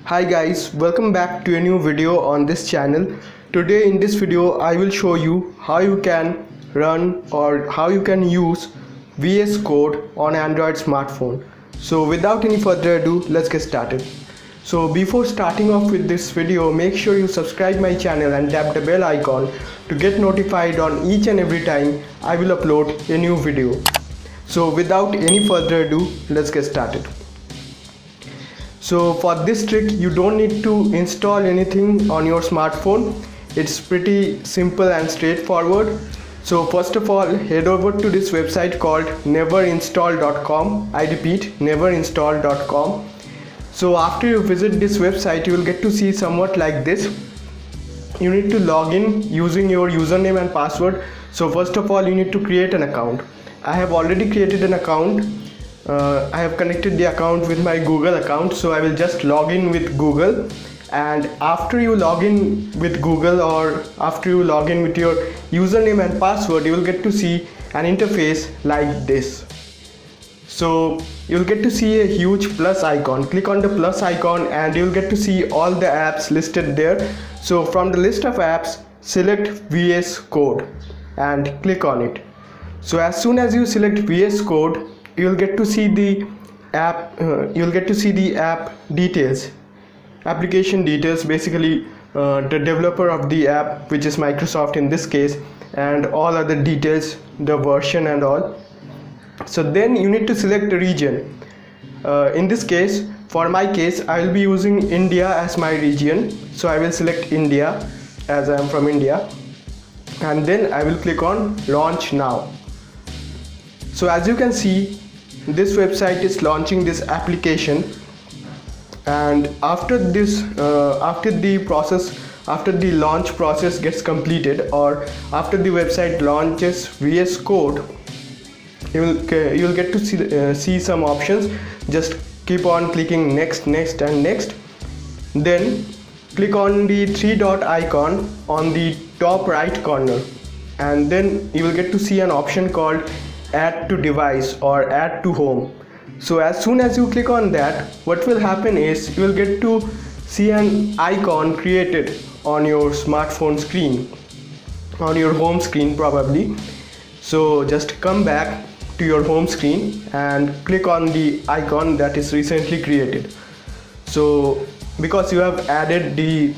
Hi guys, welcome back to a new video on this channel. Today in this video I will show you how you can run or how you can use VS Code on Android smartphone. So without any further ado, let's get started. So before starting off with this video, make sure you subscribe my channel and tap the bell icon to get notified on each and every time I will upload a new video. So without any further ado, let's get started. So for this trick, you don't need to install anything on your smartphone. It's pretty simple and straightforward. So first of all, head over to this website called neverinstall.com. I repeat, neverinstall.com. So after you visit this website, you will get to see somewhat like this. You need to log in using your username and password. So first of all, you need to create an account. I have already created an account. I have connected the account with my Google account, so I will just log in with Google. And after you log in with Google, or after you log in with your username and password, you will get to see an interface like this. So you'll get to see a huge plus icon. Click on the plus icon and you'll get to see all the apps listed there. So from the list of apps, select VS Code and click on it. So as soon as you select VS Code, you'll get to see the app details, application details, basically the developer of the app, which is Microsoft in this case, and all other details, the version and all. So then you need to select the region. In this case, for my case, I will be using India as my region, so I will select India as I am from India, and then I will click on launch now. So as you can see, this website is launching this application, and after the launch process gets completed, or after the website launches VS Code, you'll get to see some options. Just keep on clicking next and next. Then click on the three dot icon on the top right corner, and then you will get to see an option called add to device or add to home. So as soon as you click on that, what will happen is you will get to see an icon created on your smartphone screen, on your home screen probably. So just come back to your home screen and click on the icon that is recently created. So because you have added the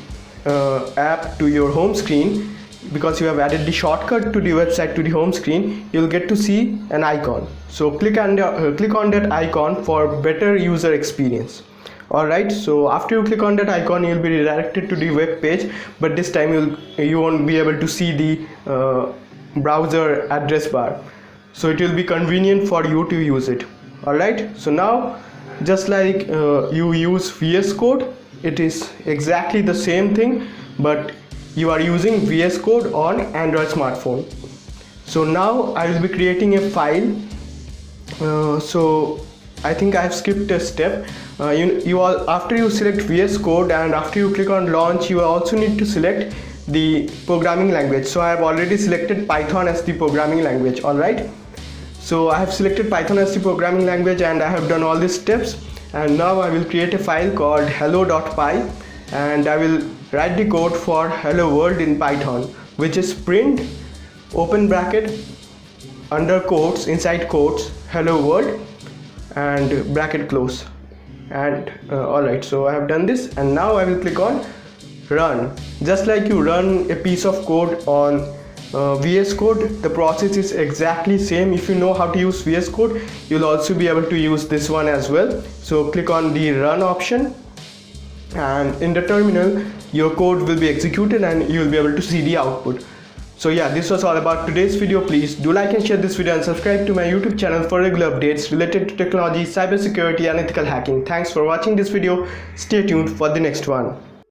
app to your home screen, because you have added the shortcut to the website to the home screen, you'll get to see an icon. So click on that icon for better user experience. Alright, so after you click on that icon, you'll be redirected to the web page, but this time you won't be able to see the browser address bar. So it will be convenient for you to use it. Alright, so now just like you use VS Code, it is exactly the same thing, but you are using VS Code on Android smartphone. So now I will be creating a file. So I think I have skipped a step. After you select VS Code and after you click on launch, you also need to select the programming language. So I have already selected Python as the programming language. Alright, so I have selected Python as the programming language and I have done all these steps. And now I will create a file called hello.py, and I will write the code for hello world in Python, which is print open bracket under quotes, inside quotes, hello world and bracket close. And alright, so I have done this, and now I will click on run. Just like you run a piece of code on VS Code, the process is exactly same. If you know how to use VS Code, you'll also be able to use this one as well. So click on the run option, and in the terminal your code will be executed and you will be able to see the output. So yeah, this was all about today's video. Please do like and share this video and subscribe to my YouTube channel for regular updates related to technology, cybersecurity and ethical hacking. Thanks for watching this video. Stay tuned for the next one.